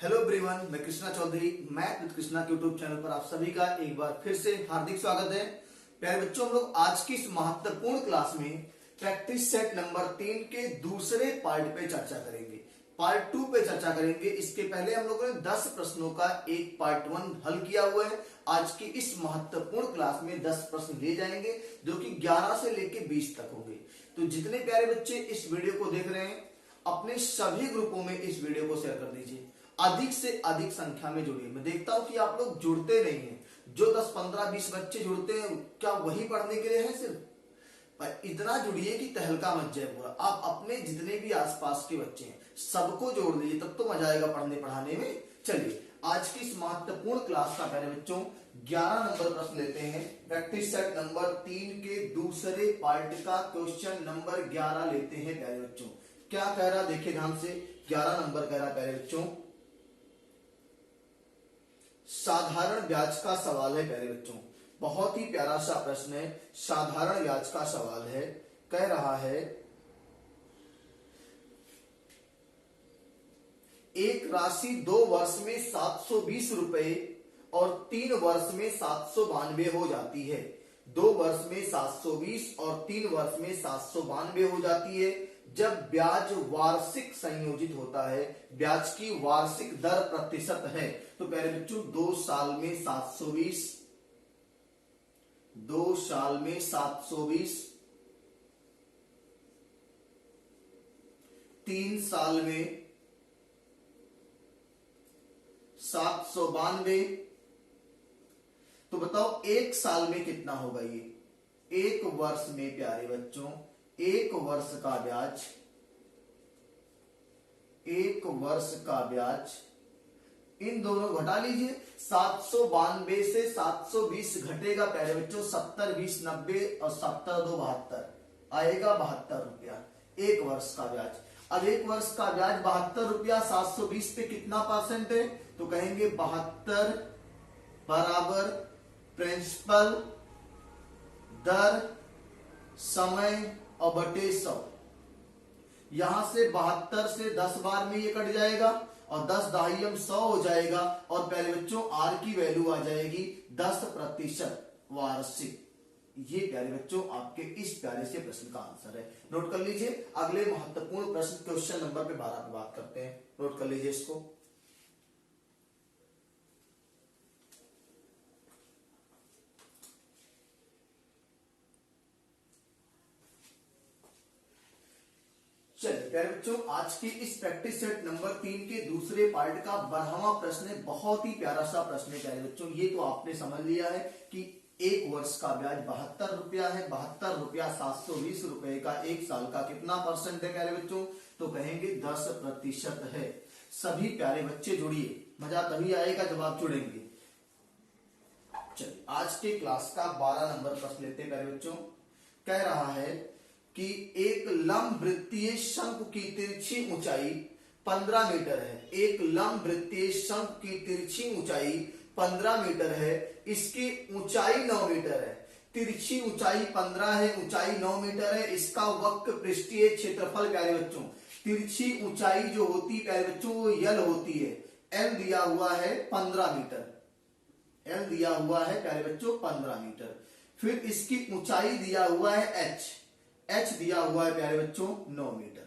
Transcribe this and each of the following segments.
Hello everyone, मैं Krishna Chaudhary math with Krishna के YouTube channel पर आप सभी का एक बार फिर से हार्दिक स्वागत है। प्यारे बच्चों, हम लोग आज की इस महत्वपूर्ण क्लास में प्रैक्टिस सेट नंबर 3 के दूसरे पार्ट पे चर्चा करेंगे। पार्ट 2 पे चर्चा करेंगे। इसके पहले हम लोगों ने 10 प्रश्नों का एक पार्ट 1 हल किया हुआ है। आज की इस महत्वपूर्ण क्लास में 10 प्रश्न लिए जाएंगे जो कि 11 से लेकर 20 तक होंगे। तो जितने प्यारे बच्चे इस वीडियो को देख रहे हैं, अपने सभी ग्रुपों में इस वीडियो को शेयर कर दीजिए। अधिक से अधिक संख्या में जुड़िए। मैं देखता हूं कि आप लोग जुड़ते नहीं हैं। जो 10, 15, 20 बच्चे जुड़ते हैं, क्या वही पढ़ने के लिए है सिर्फ? पर इतना जुड़िए कि तहलका मच जाए पूरा। आप अपने जितने भी आसपास के बच्चे हैं सबको जोड़ लीजिए, तब तो मजा आएगा पढ़ने पढ़ाने में। चलिए आज की इस महत्वपूर्ण क्लास का पहले बच्चों 11 नंबर प्रश्न लेते हैं। प्रैक्टिस सेट नंबर 3 के दूसरे पार्ट का क्वेश्चन नंबर 11 लेते हैं प्यारे बच्चों। क्या कह रहा देखिए ध्यान से। 11 नंबर कह रहा प्यारे बच्चों, साधारण ब्याज का सवाल है प्यारे बच्चों। बहुत ही प्यारा सा प्रश्न है, साधारण ब्याज का सवाल है। कह रहा है एक राशि 2 वर्ष में 720 रुपए और 3 वर्ष में 792 हो जाती है। 2 वर्ष में 720 और 3 वर्ष में 792 हो जाती है। जब ब्याज वार्षिक संयोजित होता है, ब्याज की वार्षिक दर प्रतिशत है। तो पहले बच्चों 2 साल में 720, 2 साल में 720, 3 साल में 792। तो बताओ 1 साल में कितना होगा ये? 1 वर्ष में प्यारे बच्चों 1 वर्ष का ब्याज, 1 वर्ष का ब्याज, इन दोनों घटा लीजिए। 792 से 720 घटेगा प्यारे बच्चों 70, 20, 90 और 70, 2, 72 आएगा 72 रुपया 1 वर्ष का ब्याज। अब 1 वर्ष का ब्याज 72 रुपया 720 पे कितना परसेंट है? तो कहेंगे 72 बराबर प्रिंसिपल दर समय और बटे 100। यहां से 72 से 10 बार में ये कट जाएगा और 10 दहाई 100 हो जाएगा। और पहले बच्चों आर की वैल्यू आ जाएगी 10% वार्षिक। ये प्यारे बच्चों आपके इस प्यारे से प्रश्न का आंसर है। नोट कर लीजिए। अगले महत्वपूर्ण प्रश्न क्वेश्चन नंबर पे 12 पे बात करते हैं। नोट कर लीजिए इसको। चलिए प्यारे बच्चों, आज की इस प्रैक्टिस सेट नंबर 3 के दूसरे पार्ट का 12वां प्रश्न है। बहुत ही प्यारा सा प्रश्न है प्यारे बच्चों। ये तो आपने समझ लिया है कि 1 वर्ष का ब्याज 72 रुपया है। 72 रुपया 720 रुपए का 1 साल का कितना परसेंट है प्यारे बच्चों? तो कहेंगे 10% है। सभी प्यारे बच्चे जुड़िए, मजा तभी आएगा जब आप जुड़ेंगे। चलिए आज के क्लास का 12 नंबर प्रश्न लेते हैं प्यारे बच्चों। कह रहा है कि एक लंब वृत्तीय शंकु की तिरछी ऊंचाई 15 मीटर है। एक लंब वृत्तीय शंकु की तिरछी ऊंचाई 15 मीटर है। इसकी ऊंचाई 9 मीटर है। तिरछी ऊंचाई 15 है, ऊंचाई 9 मीटर है। इसका वक्र पृष्ठीय क्षेत्रफल प्यारे बच्चों, तिरछी ऊंचाई जो होती है प्यारे बच्चों वो यल होती है। एल दिया हुआ है 15 मीटर। एल दिया हुआ है प्यारे बच्चों 15 मीटर। फिर इसकी ऊंचाई दिया हुआ है एच। एच दिया हुआ है प्यारे बच्चों 9 मीटर।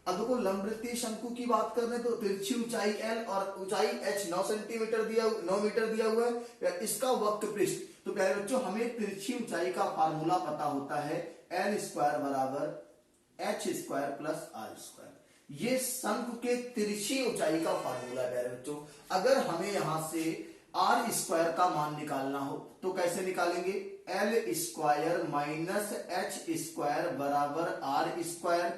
अब देखो लंबवृत्तीय शंकु की बात कर रहे हैं तो तिरछी ऊंचाई एल और ऊंचाई एच 9 सेंटीमीटर 9 मीटर दिया हुआ है। इसका वक्र पृष्ठ, तो प्यारे बच्चों हमें तिरछी ऊंचाई का फार्मूला पता होता है एल स्क्वायर बराबर H square plus R square. ये शंकु के तिरछी ऊंचाई का फार्मूला है प्यारे बच्चों। अगर हमें यहां से आर स्क्वायर का मान निकालना हो तो कैसे निकालेंगे? L square minus H square बराबर आर स्क्वायर।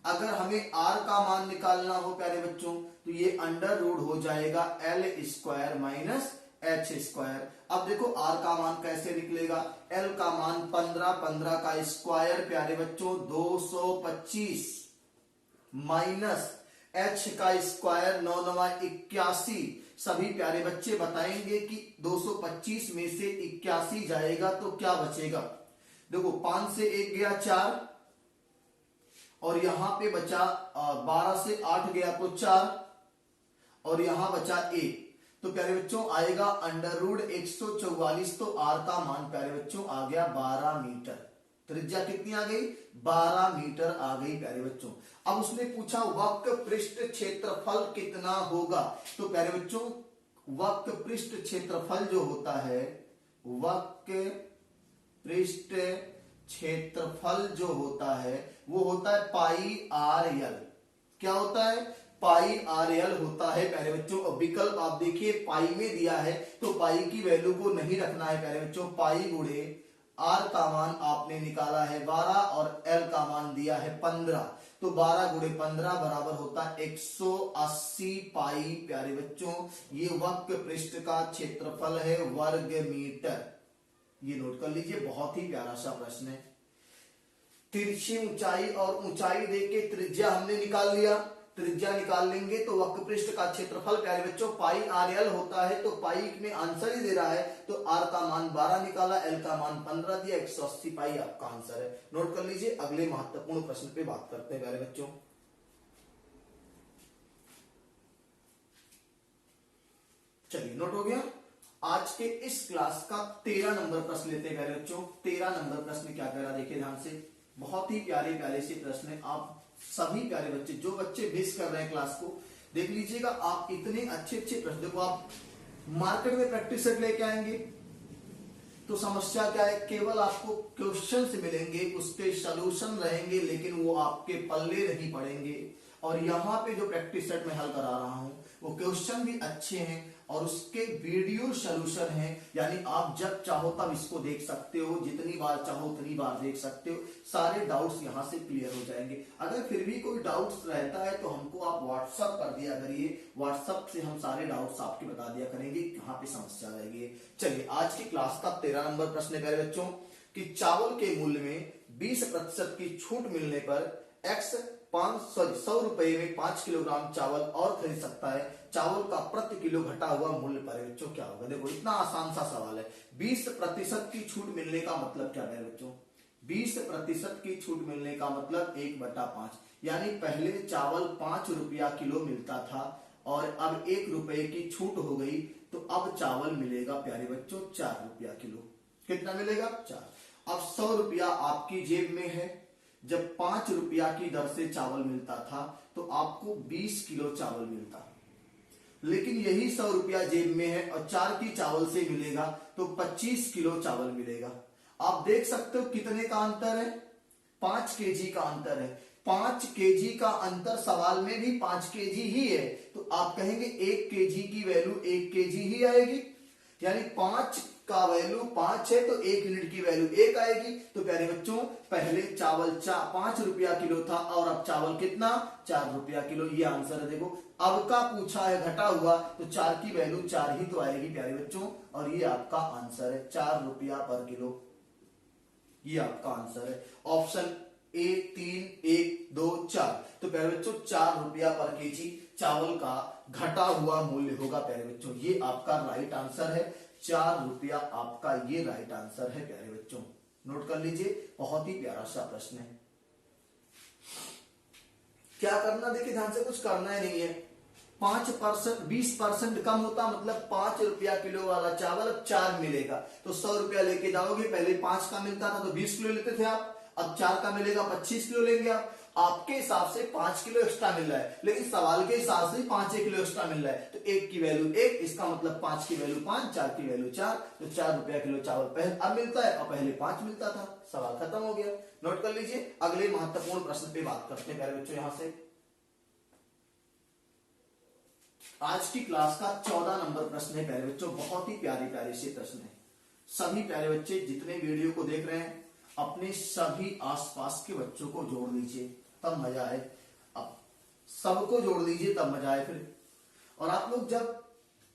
अगर हमें आर का मान निकालना हो प्यारे बच्चों तो ये अंडर रूट हो जाएगा L square minus H square. अब देखो आर का मान कैसे निकलेगा? एल का मान 15, 15 का स्क्वायर प्यारे बच्चों 225 माइनस एच का स्क्वायर 9 9 81। सभी प्यारे बच्चे बताएंगे कि 225 में से 81 जाएगा तो क्या बचेगा? देखो 5 से 1 गया 4 और यहां पे बचा 12 से 8 गया तो 4 और यहां बचा a, तो प्यारे बच्चों आएगा अंडर रूट 144, तो r का मान प्यारे बच्चों आ गया 12 मीटर। त्रिज्या कितनी आ गई? 12 मीटर आ गई प्यारे बच्चों। अब उसने पूछा वक्र पृष्ठ क्षेत्रफल कितना होगा, तो प्यारे बच्चों वक्र पृष्ठ क्षेत्रफल जो होता है, वक्र पृष्ठ क्षेत्रफल जो होता है वो होता है पाई आर एल। क्या होता है? पाई आर एल होता है प्यारे बच्चों। और विकल्प आप देखिए पाई में दिया है, तो पाई की वैल्यू को नहीं रखना है प्यारे बच्चों। पाई गुणे आर का मान आपने निकाला है 12 और एल का मान दिया है 15, तो 12 गुणे 15 बराबर होता है 180 पाई प्यारे बच्चों। ये वक्र पृष्ठ का क्षेत्रफल है वर्ग मीटर। ये नोट कर लीजिए, बहुत ही प्यारा सा प्रश्न है। तिरछी ऊंचाई और ऊंचाई देके त्रिज्या हमने निकाल लिया। त्रिज्या निकाल लेंगे तो वक्र पृष्ठ का क्षेत्रफल प्यारे बच्चों पाई आर एल होता है, तो पाई में आंसर ही दे रहा है, तो आर का मान 12 निकाला, एल का मान 15 दिया, 180 पाई आपका आंसर है। नोट कर लीजिए। अगले महत्वपूर्ण प्रश्न पे बात करते हैं प्यारे बच्चों। चलिए नोट हो गया। आज के इस क्लास का 13 नंबर प्रश्न लेते हैं प्यारे बच्चों। 13 नंबर प्रश्न क्या कह रहा देखिए ध्यान से, बहुत ही प्यारे प्यारे से प्रश्न है। आप सभी प्यारे बच्चे, जो बच्चे मिस कर रहे हैं क्लास को, देख लीजिएगा। आप इतने अच्छे अच्छे प्रश्न, देखो आप मार्केट में प्रैक्टिस सेट लेके आएंगे तो समस्या क्या है, केवल आपको क्वेश्चन से मिलेंगे, उसके सॉल्यूशन रहेंगे, लेकिन वो आपके पल्ले नहीं पड़ेंगे। और यहाँ पे जो प्रैक्टिस सेट में हल करा रहा हूं वो क्वेश्चन भी अच्छे हैं और उसके वीडियो सॉल्यूशन हैं, यानी आप जब चाहो तब इसको देख सकते हो, जितनी बार चाहो उतनी बार देख सकते हो। सारे डाउट्स यहाँ से क्लियर हो जाएंगे। अगर फिर भी कोई डाउट्स रहता है तो हमको आप व्हाट्सअप कर दिया करिए, व्हाट्सअप से हम सारे डाउट्स आपके बता दिया करेंगे कहाँ पे समस्या रहेगी। चलिए आज की क्लास का 13 नंबर प्रश्न है प्यारे बच्चों कि चावल के मूल्य में 20% की छूट मिलने पर एक्स 100 रुपए में 5 किलोग्राम चावल और खरीद सकता है। चावल का प्रति किलो घटा हुआ मूल्य पर बच्चों क्या होगा? देखो इतना आसान सा सवाल है। 20% की छूट मिलने का मतलब क्या है बच्चों? 20% की छूट मिलने का मतलब 1/5, यानी पहले चावल 5 रुपया किलो मिलता था और अब 1 रुपए की छूट हो गई, तो अब चावल मिलेगा प्यारे बच्चों 4 रुपया किलो। कितना मिलेगा? 4। अब 100 रुपया आपकी जेब में है। जब 5 रुपया की दर से चावल मिलता था तो आपको 20 किलो चावल मिलता, लेकिन यही 100 रुपया जेब में है और 4 की चावल से मिलेगा तो 25 किलो चावल मिलेगा। आप देख सकते हो कितने का अंतर है? 5 केजी का अंतर है। 5 केजी का अंतर, सवाल में भी 5 केजी ही है, तो आप कहेंगे 1 केजी की वैल्यू 1 केजी ही आएगी, यानी 5 का वैल्यू 5 है तो 1 यूनिट की वैल्यू 1 आएगी। तो प्यारे बच्चों पहले चावल 5 रुपया किलो था और अब चावल कितना? 4 रुपया किलो। ये आंसर है। देखो अब का पूछा है घटा हुआ, तो 4 की वैल्यू 4 ही तो आएगी प्यारे बच्चों, और ये आपका आंसर है 4 रुपया पर किलो। ये आपका आंसर है ऑप्शन ए 3 1 2 4। तो प्यारे बच्चों 4 रुपया पर केजी चावल का घटा हुआ मूल्य होगा प्यारे बच्चों। ये आपका राइट आंसर है, 4 रुपया आपका ये राइट आंसर है प्यारे बच्चों। नोट कर लीजिए, बहुत ही प्यारा सा प्रश्न है। क्या करना देखिए ध्यान से, कुछ करना ही नहीं है। 5% 20% कम होता मतलब 5 रुपया किलो वाला चावल अब 4 मिलेगा, तो 100 रुपया लेके जाओगे। पहले 5 का मिलता था तो 20 किलो लेते थे आप, अब 4 का मिलेगा 25 किलो लेंगे आप। आपके हिसाब से 5 किलो एक्स्ट्रा मिल रहा है, लेकिन सवाल के हिसाब से 5 किलो एक्स्ट्रा मिल रहा है, तो 1 की वैल्यू 1, इसका मतलब 5 की वैल्यू 5, 4 की वैल्यू 4, तो 4 रुपया किलो चावल पहले अब मिलता है और पहले 5 मिलता था। सवाल खत्म हो गया। नोट कर लीजिए। अगले महत्वपूर्ण प्रश्न पे बात करते हैं प्यारे बच्चों। यहां से आज की क्लास का 14 नंबर प्रश्न है प्यारे बच्चों। बहुत ही प्यारे प्यारे से प्रश्न है। सभी प्यारे बच्चे जितने वीडियो को देख रहे हैं अपने सभी आसपास के बच्चों को जोड़ लीजिए, तब मजा आए। अब सबको जोड़ लीजिए तब मजा आए फिर। और आप लोग जब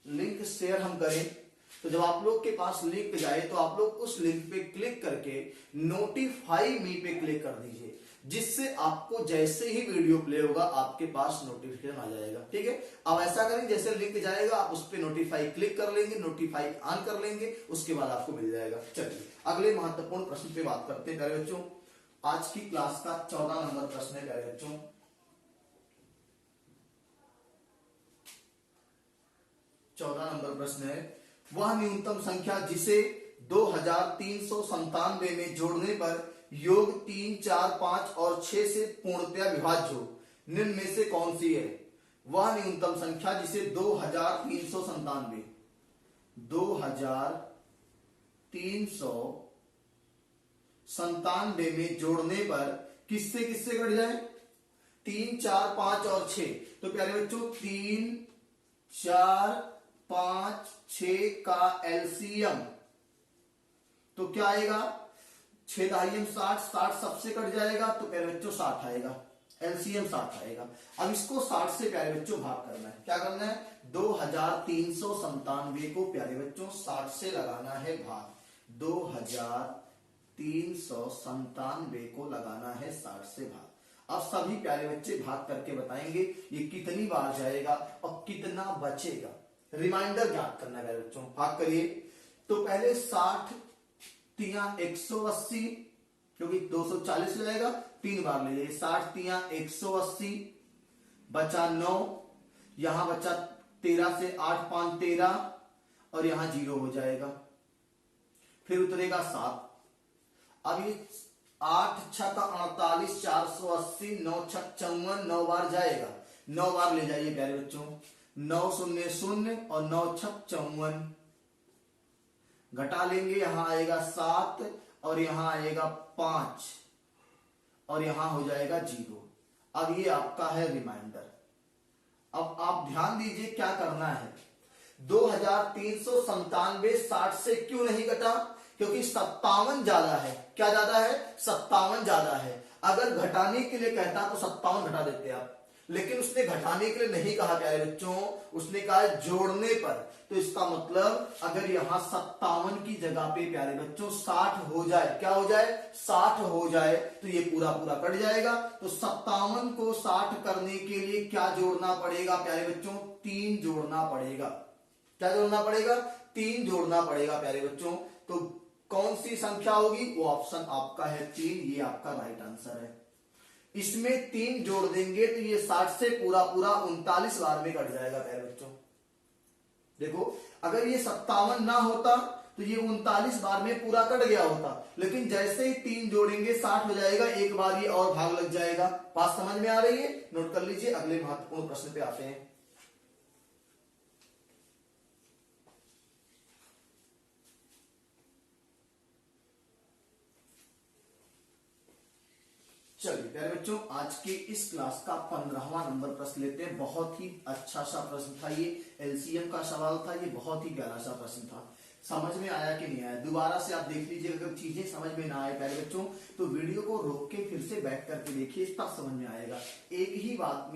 लिंक शेयर हम करें तो जब आप लोग के पास लिंक जाए तो आप लोग उस लिंक पे क्लिक करके नोटिफाई मी पे क्लिक कर दीजिए, जिससे आपको जैसे ही वीडियो प्ले होगा आपके पास नोटिफिकेशन आ जाएगा। ठीक है, अब ऐसा करें जैसे लिंक जाएगा आप उस पर नोटिफाई क्लिक कर लेंगे, नोटिफाई ऑन कर लेंगे, उसके बाद आपको मिल जाएगा। चलिए अगले महत्वपूर्ण प्रश्न पे बात करते हैं प्यारे बच्चों। आज की क्लास का 14 नंबर प्रश्न है प्यारे बच्चों। 14 नंबर प्रश्न है, वह न्यूनतम संख्या जिसे 2397 में जोड़ने पर योग 3, 4, 5 और 6 से पूर्णतया विभाज्य हो, निम्न में से कौन सी है? वह न्यूनतम संख्या जिसे 2397 में जोड़ने पर किससे किससे कट जाए? 3, 4, 5 और 6। तो प्यारे बच्चों 3, 4, 5, 6 का एलसीएम तो क्या आएगा? 6 दाहियम 60, 60 सबसे कट जाएगा तो प्यारे बच्चों 60 आएगा, एलसीएम 60 आएगा। अब इसको 60 से प्यारे बच्चों भाग करना है। क्या करना है? 2397 को प्यारे बच्चों 60 से लगाना है भाग। 2397 को लगाना है 60 से भाग। अब सभी प्यारे बच्चे भाग करके बताएंगे ये कितनी बार जाएगा और कितना बचेगा। रिमाइंडर ज्ञात करना है प्यारे बच्चों, भाग करिए। तो पहले 60 तिया 180, क्योंकि 240 हो जाएगा, 3 बार ले जाइए। 60 तिया 180, बचा 9, यहां बचा 13 से 8 5 13 और यहां 0 हो जाएगा, फिर उतरेगा 7। अब ये 8 6 का 48, 480, 9 6 54, 9 बार जाएगा, 9 बार ले जाइए प्यारे बच्चों। 9 0 0 और 9 6 54, घटा लेंगे, यहां आएगा 7 और यहां आएगा 5 और यहां हो जाएगा 0। अब ये आपका है रिमाइंडर। अब आप ध्यान दीजिए क्या करना है। 2397 60 से क्यों नहीं घटा? क्योंकि 57 ज्यादा है। क्या ज्यादा है? 57 ज्यादा है। अगर घटाने के लिए कहता तो 57 घटा देते आप, लेकिन उसने घटाने के लिए नहीं कहा प्यारे बच्चों, उसने कहा जोड़ने पर। तो इसका मतलब अगर यहां 57 की जगह पे प्यारे बच्चों 60 हो जाए, क्या हो जाए? 60 हो जाए तो ये पूरा पूरा कट जाएगा। तो 57 को 60 करने के लिए क्या जोड़ना पड़ेगा प्यारे बच्चों? 3 जोड़ना पड़ेगा। क्या जोड़ना पड़ेगा? 3 जोड़ना पड़ेगा प्यारे बच्चों। तो कौन सी संख्या होगी? वो ऑप्शन आपका है 3, ये आपका राइट आंसर है। इसमें 3 जोड़ देंगे तो ये 60 से पूरा पूरा 39 बार में कट जाएगा प्यारे बच्चों। देखो अगर ये 57 ना होता तो ये 39 बार में पूरा कट गया होता, लेकिन जैसे ही 3 जोड़ेंगे 60 हो जाएगा, एक बार ये और भाग लग जाएगा। बात समझ में आ रही है? नोट कर लीजिए, अगले महत्वपूर्ण प्रश्न पे आते हैं। चलिए प्यारे बच्चों, आज के इस क्लास का 15वां नंबर प्रश्न लेते हैं। बहुत ही अच्छा सा प्रश्न था ये, एलसीएम का सवाल था ये, बहुत ही प्यारा सा प्रश्न था। समझ में आया कि नहीं आया? दोबारा से आप देख लीजिए, अगर चीजें समझ में ना आए प्यारे बच्चों तो वीडियो को रोक के फिर से बैठ करके देखिए, तब समझ में आएगा। एक ही बार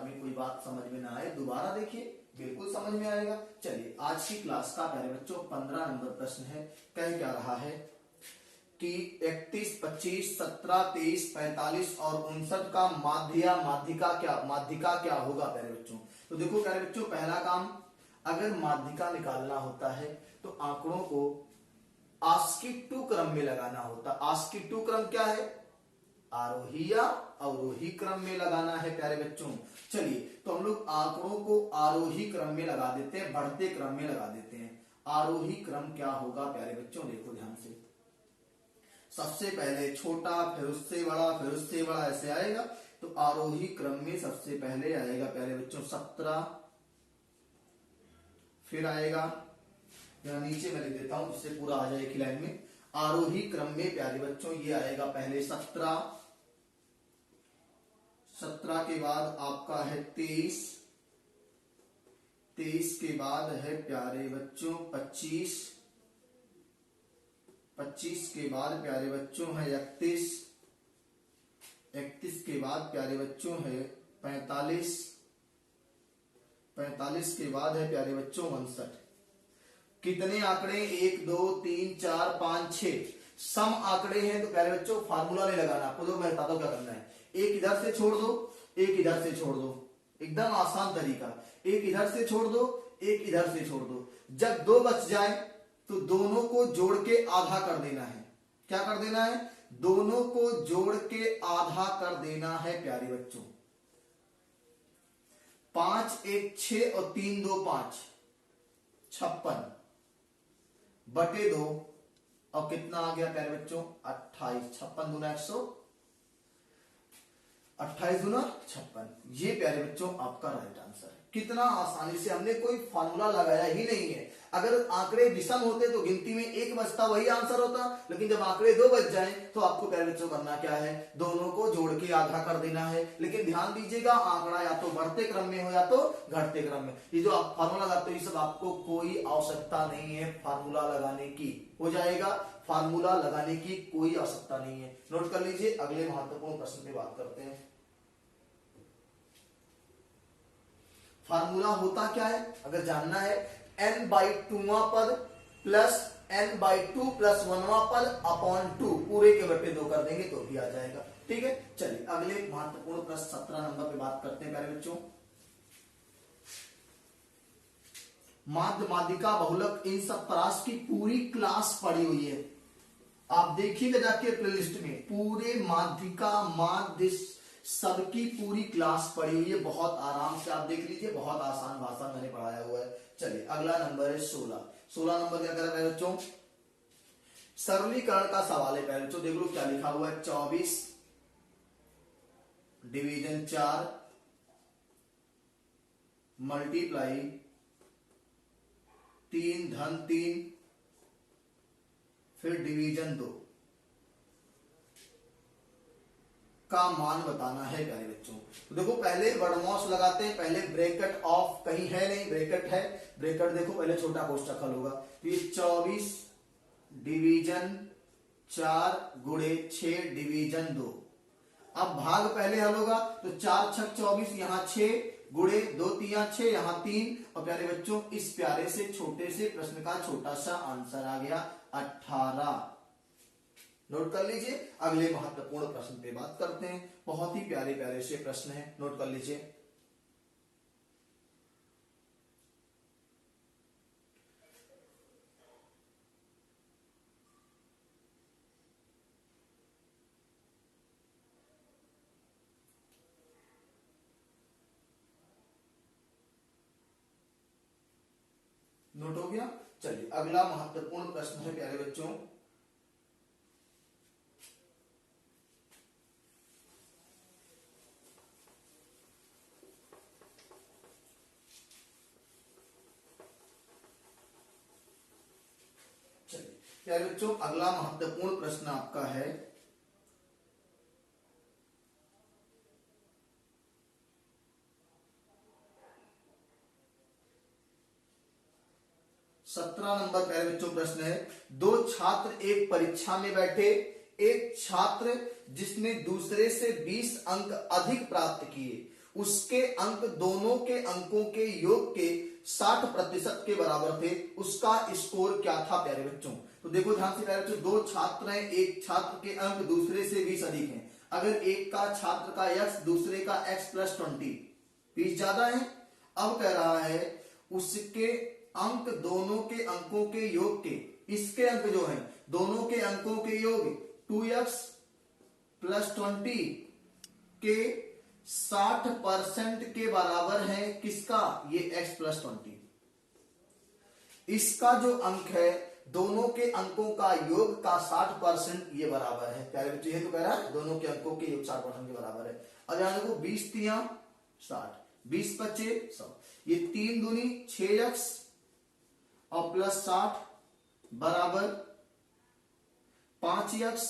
में कोई बात समझ में ना आए, दोबारा देखिए, बिल्कुल समझ में आएगा। चलिए आज की क्लास का प्यारे बच्चों 15 नंबर प्रश्न है। कह क्या रहा है कि 31, 25, 17, 23, 45 और 59 का माध्यिका क्या होगा प्यारे बच्चों? तो देखो प्यारे बच्चों, पहला काम, अगर माध्यिका निकालना होता है तो आंकड़ों को आस्की टू क्रम में लगाना होता। आस्की टू क्रम क्या है? आरोही या अवरोही क्रम में लगाना है प्यारे बच्चों। चलिए तो हम लोग आंकड़ों को आरोही क्रम में लगा देते हैं, बढ़ते क्रम में लगा देते हैं। आरोही क्रम क्या होगा प्यारे बच्चों? देखो ध्यान से, सबसे पहले छोटा, फिर उससे बड़ा, फिर उससे बड़ा, ऐसे आएगा। तो आरोही क्रम में सबसे पहले आएगा प्यारे बच्चों 17, फिर आएगा, यहां नीचे मैं लिख देता हूं जिससे पूरा आ जाए एक ही लाइन में। आरोही क्रम में प्यारे बच्चों ये आएगा पहले 17, 17 के बाद आपका है 23, 23 के बाद है प्यारे बच्चों 25, 25 के बाद प्यारे बच्चों है 31, 31 के बाद प्यारे बच्चों है 45, 45 के बाद है प्यारे बच्चों 59। कितने आंकड़े? 1 2 3 4 5 6 सम आंकड़े हैं। तो प्यारे बच्चों फार्मूला नहीं लगाना आपको, तो मैं बताता हूं क्या करना है। एक इधर से छोड़ दो, एक इधर से छोड़ दो, एकदम आसान तरीका। एक इधर से छोड़ दो, एक इधर से छोड़ दो। जब 2 बच जाए तो दोनों को जोड़ के आधा कर देना है। क्या कर देना है? दोनों को जोड़ के आधा कर देना है प्यारे बच्चों। 5 1 6 और 3 2 5, 56 बटे 2, और कितना आ गया प्यारे बच्चों 28, 56 दूना 100, 28 दूना 56, ये प्यारे बच्चों आपका राइट आंसर है। कितना आसानी से, हमने कोई फार्मूला लगाया ही नहीं है। अगर आंकड़े विषम होते तो गिनती में 1 बचता, वही आंसर होता, लेकिन जब आंकड़े 2 बच जाएं तो आपको प्यारे बच्चों करना क्या है, दोनों को जोड़ के आधा कर देना है। लेकिन ध्यान दीजिएगा, आंकड़ा या तो बढ़ते क्रम में हो या तो घटते क्रम में। ये जो आप फार्मूला लगाते हो, ये सब आपको कोई आवश्यकता नहीं है फार्मूला लगाने की, हो जाएगा, फार्मूला लगाने की कोई आवश्यकता नहीं है। नोट कर लीजिए, अगले महत्वपूर्ण प्रश्न पे बात करते हैं। फार्मूला होता क्या है अगर जानना है, n/2वां पद प्लस n/2 प्लस 1वां पद अपॉन 2 पूरे के बटे 2 कर देंगे तो भी आ जाएगा। ठीक है, चलिए अगले महत्वपूर्ण प्रश्न 17 नंबर पे बात करते हैं प्यारे बच्चों। माध्य माध्यिका बहुलक इन सब परास की पूरी क्लास पड़ी हुई है, आप देखिएगा जाके प्लेलिस्ट में, पूरे माध्यिका माध्य सबकी पूरी क्लास पड़ी हुई है, बहुत आराम से आप देख लीजिए, बहुत आसान भाषा मैंने पढ़ाया हुआ है। चलिए अगला नंबर है 16। 16 नंबर क्या कर रहा है बच्चों, सरलीकरण का सवाल है पहले बच्चों, देख लो क्या लिखा हुआ है, 24 डिवीजन 4 मल्टीप्लाई 3 धन 3 फिर डिवीजन 2 का मान बताना है प्यारे बच्चों। तो देखो पहले वर्डमॉस लगाते हैं, पहले ब्रैकेट ऑफ कहीं है नहीं, ब्रैकेट है, ब्रैकेट देखो पहले छोटा कोष्ठक हल होगा, तो ये 24 डिवीजन 4 गुणे 6 डिवीजन 2। अब भाग पहले हल होगा, तो 4 6 24, यहाँ 6 गुणे 2 3 6, यहाँ 3, और प्यारे बच्चों इस प्यारे से छोटे से प्रश्न का छोटा सा आंसर आ गया 18। नोट कर लीजिए, अगले महत्वपूर्ण प्रश्न पे बात करते हैं, बहुत ही प्यारे प्यारे से प्रश्न है, नोट कर लीजिए। नोट हो गया, चलिए अगला महत्वपूर्ण प्रश्न है प्यारे बच्चों, प्यारे बच्चों अगला महत्वपूर्ण प्रश्न आपका है, सत्रह नंबर प्यारे बच्चों प्रश्न है, दो छात्र एक परीक्षा में बैठे, एक छात्र जिसने दूसरे से 20 अंक अधिक प्राप्त किए, उसके अंक दोनों के अंकों के योग के 60% के बराबर थे, उसका स्कोर क्या था प्यारे बच्चों। तो देखो ध्यान से प्यारे बच्चों, दो छात्र हैं, एक छात्र के अंक दूसरे से 20 अधिक हैं, अगर एक का छात्र का x दूसरे का x प्लस 20 ज्यादा है, अब कह रहा है उसके अंक दोनों के अंकों के योग के, इसके अंक जो है दोनों के अंकों के योग 2x प्लस 20 के 60% के बराबर है, किसका, ये x प्लस 20, इसका जो अंक है दोनों के अंकों का योग का 60% ये बराबर है प्यारे बच्चे, ये तो कह रहा है दोनों के अंकों के योग 60% के बराबर है। और यहां देखो 20 3 60, 20 25 100, ये 3 दूनी 6x और प्लस 60 बराबर 5x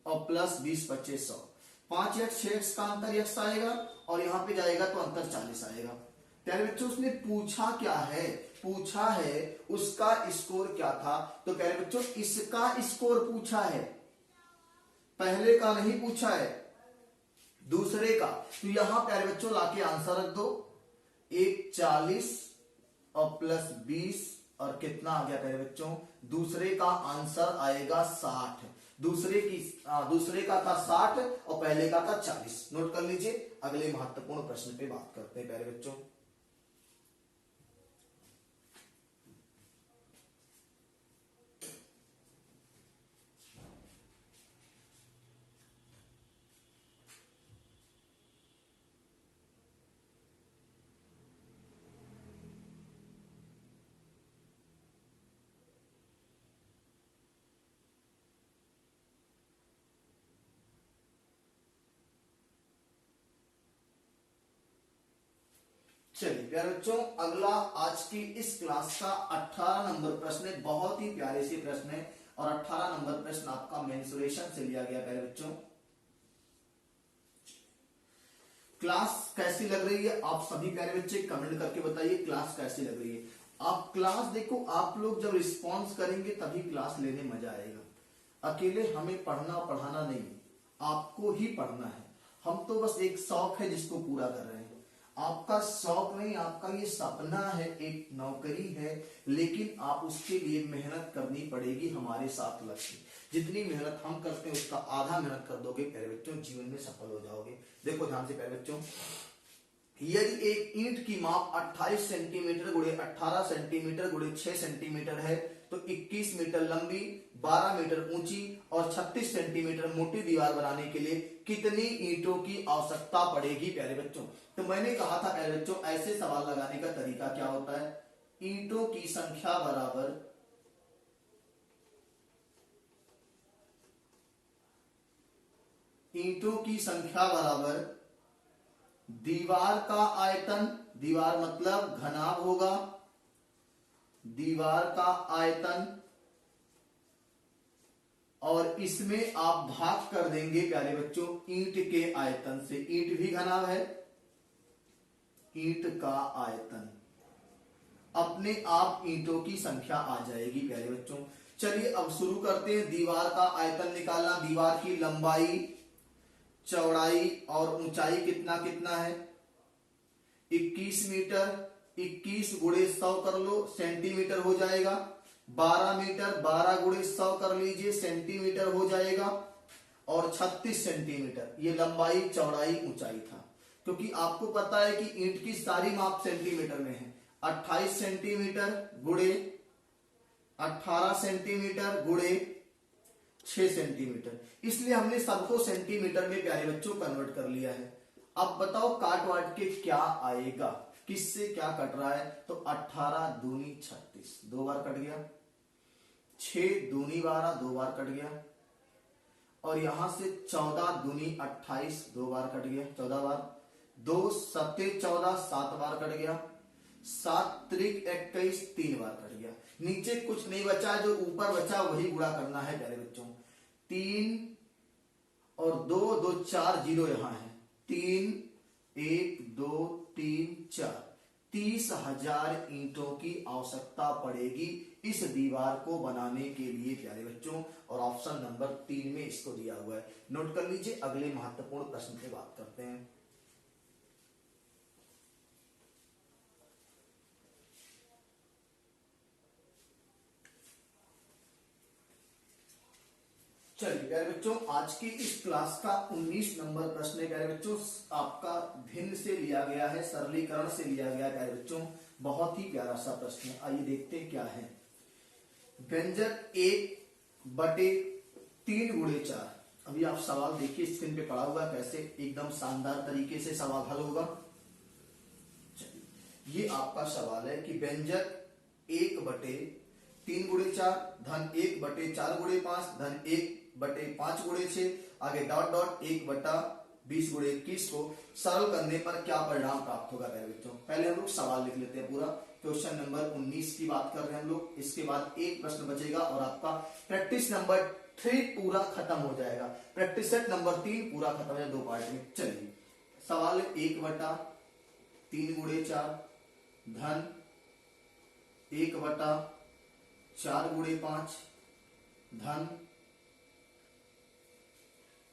और प्लस 20 25 100, 5x 6x का अंतर x आएगा और यहां पे जाएगा तो अंतर 40 आएगा। प्यारे बच्चों उसने पूछा क्या है, पूछा है उसका स्कोर क्या था, तो प्यारे बच्चों इसका स्कोर पूछा है, पहले का नहीं पूछा है, दूसरे का। तो यहां प्यारे बच्चों लाके आंसर रख दो, एक 40 और प्लस 20 और कितना आ गया प्यारे बच्चों, दूसरे का आंसर आएगा 60, दूसरे का था 60 और पहले का था 40। नोट कर लीजिए, अगले महत्वपूर्ण प्रश्न पे बात करते हैं प्यारे बच्चों। चलिए प्यारे बच्चों, अगला आज की इस क्लास का 18 नंबर प्रश्न है। बहुत ही प्यारे से प्रश्न है और 18 नंबर प्रश्न आपका मेंसुरेशन से लिया गया। प्यारे बच्चों, क्लास कैसी लग रही है आप सभी प्यारे बच्चे कमेंट करके बताइए, क्लास कैसी लग रही है। आप क्लास देखो, आप लोग जब रिस्पॉन्स करेंगे तभी क्लास लेने मजा आएगा। अकेले हमें पढ़ना पढ़ाना नहीं, आपको ही पढ़ना है। हम तो बस एक शौक है जिसको पूरा कर रहे हैं। आपका शौक नहीं, आपका ये सपना है, एक नौकरी है, लेकिन आप उसके लिए मेहनत करनी पड़ेगी हमारे साथ लग के। जितनी मेहनत हम करते हैं उसका आधा मेहनत कर दोगे प्यारे बच्चों, जीवन में सफल हो जाओगे। देखो ध्यान से प्यारे बच्चों, यदि एक ईंट की माप 28 सेंटीमीटर गुणे 18 सेंटीमीटर गुणे 6 सेंटीमीटर है तो 21 मीटर लंबी, 12 मीटर ऊंची और 36 सेंटीमीटर मोटी दीवार बनाने के लिए कितनी ईंटों की आवश्यकता पड़ेगी प्यारे बच्चों। तो मैंने कहा था प्यारे बच्चों, ऐसे सवाल लगाने का तरीका क्या होता है, ईंटों की संख्या बराबर दीवार का आयतन, दीवार मतलब घनाभ होगा, दीवार का आयतन, और इसमें आप भाग कर देंगे प्यारे बच्चों ईंट के आयतन से। ईंट भी घनाभ है, ईंट का आयतन, अपने आप ईंटों की संख्या आ जाएगी प्यारे बच्चों। चलिए अब शुरू करते हैं दीवार का आयतन निकालना। दीवार की लंबाई, चौड़ाई और ऊंचाई कितना कितना है, 21 मीटर, 21 गुणे 100 कर लो, सेंटीमीटर हो जाएगा। 12 मीटर, 12 गुणे 100 कर लीजिए, सेंटीमीटर हो जाएगा। और 36 सेंटीमीटर ये लंबाई, चौड़ाई, ऊंचाई था। क्योंकि आपको पता है कि ईंट की सारी माप सेंटीमीटर में है। 28 सेंटीमीटर गुणे 18 सेंटीमीटर गुणे 6 सेंटीमीटर, इसलिए हमने सबको सेंटीमीटर में प्यारे बच्चों कन्वर्ट कर लिया है। अब बताओ काट वाट के क्या आएगा, किससे क्या कट रहा है, तो 18 दूनी 36, 2 बार कट गया, 6 दूनी 12, 2 बार कट गया, और यहां से 14 दूनी 28, 2 बार कट गया, 14 बार, 2 सत्ते 14, 7 बार कट गया, 7 त्रिक 21, 3 बार कट गया। नीचे कुछ नहीं बचा, जो ऊपर बचा वही गुणा करना है प्यारे बच्चों। 3 और 2, 2 4, 0 यहां है, 3 1 2 3 4, 30,000 ईंटों की आवश्यकता पड़ेगी इस दीवार को बनाने के लिए प्यारे बच्चों। और ऑप्शन नंबर 3 में इसको दिया हुआ है, नोट कर लीजिए। अगले महत्वपूर्ण प्रश्न की बात करते हैं। चलिए प्यारे बच्चों, आज की इस क्लास का 19 नंबर प्रश्न है प्यारे बच्चों, आपका भिन्न से लिया गया है, सरलीकरण से लिया गया है प्यारे बच्चों। बहुत ही प्यारा सा प्रश्न है, आइए देखते हैं क्या है। व्यंजक 1/3 गुणे 4। अभी आप सवाल देखिए, स्क्रीन पे पड़ा हुआ कैसे एकदम शानदार तरीके से सवाल हल होगा। चलिए ये आपका सवाल है कि व्यंजक 1/3 गुणे 4 धन 1/4 गुणे 5 धन 1/5 गुणे 6, आगे डॉट डॉट 1/20 गुणे 21 को सरल करने पर क्या परिणाम प्राप्त होगा प्यारे बच्चों। पहले हम लोग सवाल लिख लेते हैं पूरा। क्वेश्चन नंबर 19 की बात कर रहे हैं हम लोग। इसके बाद एक प्रश्न बचेगा और आपका प्रैक्टिस नंबर 3 पूरा खत्म हो जाएगा। प्रैक्टिस सेट नंबर 3 पूरा खत्म हो जाएगा 2 पार्ट में। चलिए सवाल 1/3 गुणे 4 धन 1/4 गुणे 5 धन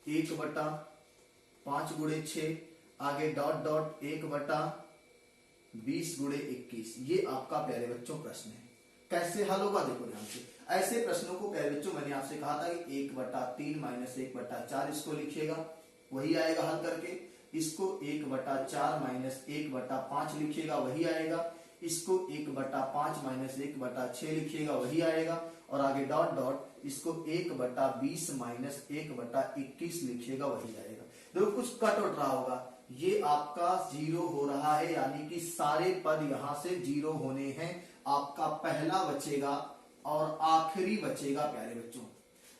1/5 गुणे 6, आगे डॉट डॉट 1/20 गुणे 21। ये आपका प्यारे बच्चों प्रश्न है। कैसे हल होगा देखो ध्यान से। ऐसे प्रश्नों को प्यारे बच्चों मैंने आपसे कहा था कि 1/3 माइनस 1/4 इसको लिखिएगा, वही आएगा हल करके। इसको 1/4 माइनस 1/5 लिखिएगा, वही आएगा। इसको 1/5 माइनस 1/6 लिखिएगा, वही आएगा। और आगे डॉट डॉट इसको 1/20 माइनस 1/21 लिखिएगा, वही आएगा। देखो कुछ कट उठ रहा होगा, ये आपका 0 हो रहा है, यानी कि सारे पद यहां से 0 होने हैं। आपका पहला बचेगा और आखिरी बचेगा प्यारे बच्चों।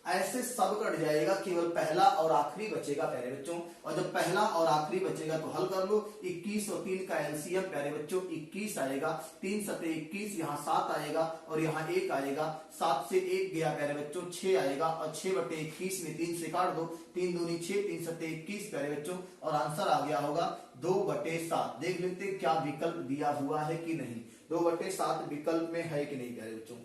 ऐसे सब कट जाएगा, केवल पहला और आखिरी बचेगा प्यारे बच्चों। और जब पहला और आखिरी बचेगा तो हल कर लो। 21 और 3 का एलसीएम प्यारे बच्चों 21 आएगा, 3 सते 21, यहाँ 7 आएगा और यहाँ 1 आएगा, 7 से 1 गया प्यारे बच्चों 6 आएगा, और 6/21 में 3 से काट दो, 3 दूनी 6, 3 सते 21 प्यारे बच्चों, और आंसर आ गया होगा 2/7। देख लेते हैं क्या विकल्प दिया हुआ है कि नहीं, 2/7 विकल्प में है कि नहीं प्यारे बच्चों।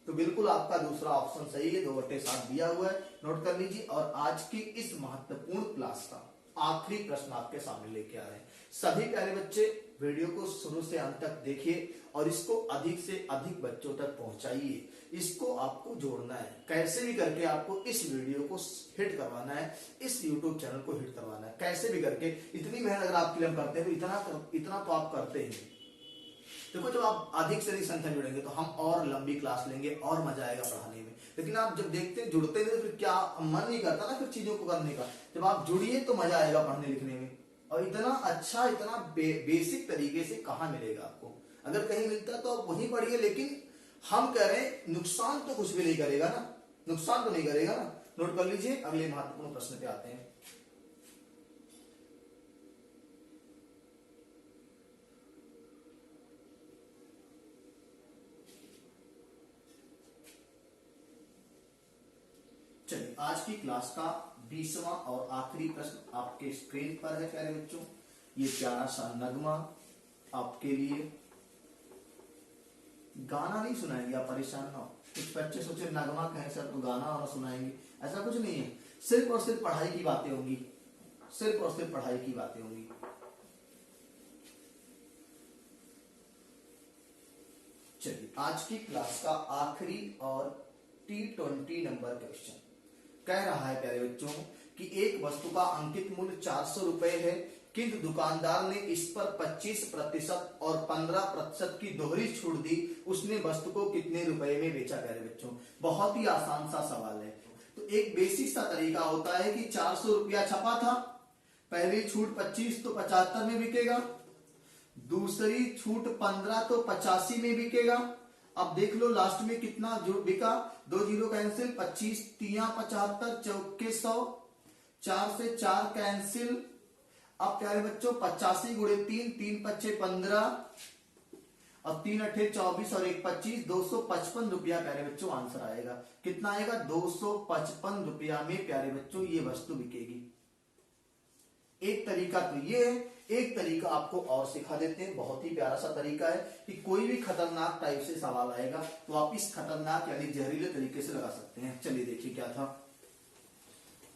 तो बिल्कुल आपका दूसरा ऑप्शन सही है, 2/7 दिया हुआ है, नोट कर लीजिए। और आज की इस महत्वपूर्ण क्लास का आखिरी प्रश्न आपके सामने लेके आ रहे हैं। सभी प्यारे बच्चे वीडियो को शुरू से अंत तक देखिए और इसको अधिक से अधिक बच्चों तक पहुंचाइए। इसको आपको जोड़ना है, कैसे भी करके आपको इस वीडियो को हिट करवाना है, इस YouTube चैनल को हिट करवाना है, कैसे भी करके। इतनी मेहनत अगर आपके लिए हम करते हैं तो इतना तो आप करते ही। देखो जब आप अधिक से अधिक संख्या जुड़ेंगे तो हम और लंबी क्लास लेंगे और मजा आएगा पढ़ाने में। लेकिन आप जब देखते जुड़ते नहीं तो फिर क्या मन नहीं करता ना फिर चीजों को करने का। जब आप जुड़िए तो मजा आएगा पढ़ने लिखने में। और इतना अच्छा इतना बेसिक तरीके से कहाँ मिलेगा आपको। अगर कहीं मिलता है तो आप वहीं पढ़िए, लेकिन हम कह रहे हैं नुकसान तो कुछ भी नहीं करेगा ना, नुकसान तो नहीं करेगा ना। नोट कर लीजिए, अगले महत्वपूर्ण प्रश्न पे आते हैं। चलिए आज की क्लास का 20वां और आखिरी प्रश्न आपके स्क्रीन पर है प्यारे बच्चों। ये प्यारा सा नगमा आपके लिए। गाना नहीं सुनाएंगे, आप परेशान ना हो। कुछ बच्चे सोचे नगमा कहें सर तो गाना वाना सुनाएंगे, ऐसा कुछ नहीं है। सिर्फ और सिर्फ पढ़ाई की बातें होंगी, सिर्फ और सिर्फ पढ़ाई की बातें होंगी। चलिए आज की क्लास का आखिरी और T20 नंबर क्वेश्चन कह रहा है प्यारे बच्चों कि एक वस्तु का अंकित मूल्य 400 रुपए है, किंतु दुकानदार ने इस पर 25% और 15% की दोहरी छूट दी। उसने वस्तु को कितने रुपए में बेचा प्यारे बच्चों। बहुत ही आसान सा सवाल है। तो एक बेसिक सा तरीका होता है कि 400 रुपया छपा था, पहली छूट 25 तो 75 में बिकेगा, दूसरी छूट 15 तो 85 में बिकेगा। अब देख लो लास्ट में कितना जो बिका, 2 जीरो कैंसिल, 25 तिया 75, चौके 100, 4 से 4 कैंसिल। अब प्यारे बच्चों 85 गुणे 3, 3 पच्चे 15 और 3 अठे 24 और 1 25, 255 रुपया प्यारे बच्चों आंसर आएगा। कितना आएगा, 255 रुपया में प्यारे बच्चों ये वस्तु बिकेगी। एक तरीका तो ये है, एक तरीका आपको और सिखा देते हैं। बहुत ही प्यारा सा तरीका है कि कोई भी खतरनाक टाइप से सवाल आएगा तो आप इस खतरनाक यानी जहरीले तरीके से लगा सकते हैं। चलिए देखिए क्या था।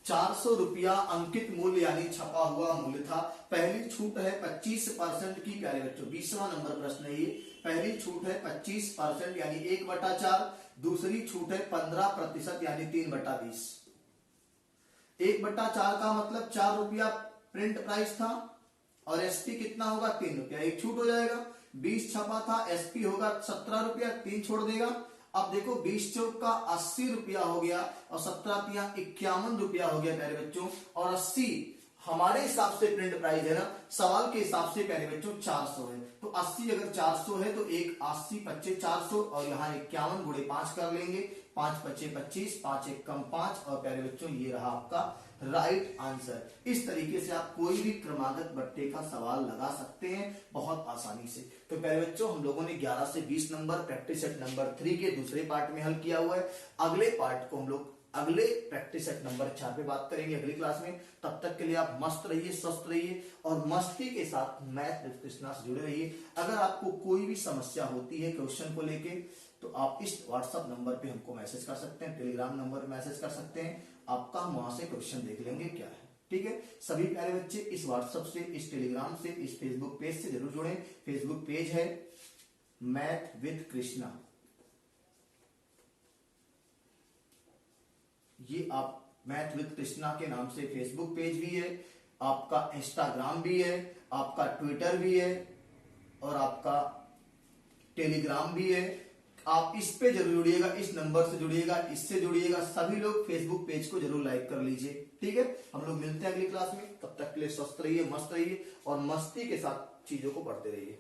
400 रुपया अंकित मूल्य यानी छपा हुआ मूल्य था। पहली छूट है 25% की प्यारे बच्चों, 20वां नंबर प्रश्न है ये। पहली छूट है 25% यानी 1/4, दूसरी छूट है 15% यानी 3/20। 1/4 का मतलब 4 रुपया प्रिंट प्राइस था और एसपी कितना होगा, 3 रुपया, एक छूट हो जाएगा। 20 छपा था, एसपी होगा 17 रुपया, 3 छोड़ देगा। अब देखो 20 चौक का 80 रुपया हो गया और 17 तिया 51 रुपया हो गया प्यारे बच्चों। और 80 हमारे हिसाब से प्रिंट प्राइस है ना, सवाल के हिसाब से प्यारे बच्चों 400 है। तो 80 अगर 400 है तो एक 80 पच्चे 400 और यहाँ 51 गुणे 5 कर लेंगे, 5 पच्चे 25, 5 एक कम 5 और प्यारे बच्चों ये रहा आपका राइट आंसर। इस तरीके से आप कोई भी क्रमागत बट्टे का सवाल लगा सकते हैं बहुत आसानी से। तो प्यारे बच्चों हम लोगों ने 11 से 20 नंबर प्रैक्टिस सेट नंबर 3 के दूसरे पार्ट में हल किया हुआ है। अगले पार्ट को हम लोग अगले प्रैक्टिस सेट नंबर 4 पे बात करेंगे अगली क्लास में। तब तक के लिए आप मस्त रहिए, स्वस्थ रहिए और मस्ती के साथ मैथ विद कृष्णा से जुड़े रहिए। अगर आपको कोई भी समस्या होती है क्वेश्चन को लेके तो आप इस व्हाट्सएप नंबर पे हमको मैसेज कर सकते हैं, टेलीग्राम नंबर पे मैसेज कर सकते हैं। आपका हम वहां से क्वेश्चन देख लेंगे क्या है, ठीक है। सभी प्यारे बच्चे इस व्हाट्सएप से, इस टेलीग्राम से, इस फेसबुक पेज से जरूर जुड़े। फेसबुक पेज है मैथ विद कृष्णा, ये आप मैथ विद कृष्णा के नाम से फेसबुक पेज भी है, आपका इंस्टाग्राम भी है, आपका ट्विटर भी है और आपका टेलीग्राम भी है। आप इस पे जरूर जुड़िएगा, इस नंबर से जुड़िएगा, इससे जुड़िएगा। सभी लोग फेसबुक पेज को जरूर लाइक कर लीजिए, ठीक है। हम लोग मिलते हैं अगली क्लास में, तब तक के लिए स्वस्थ रहिए, मस्त रहिए और मस्ती के साथ चीजों को पढ़ते रहिए।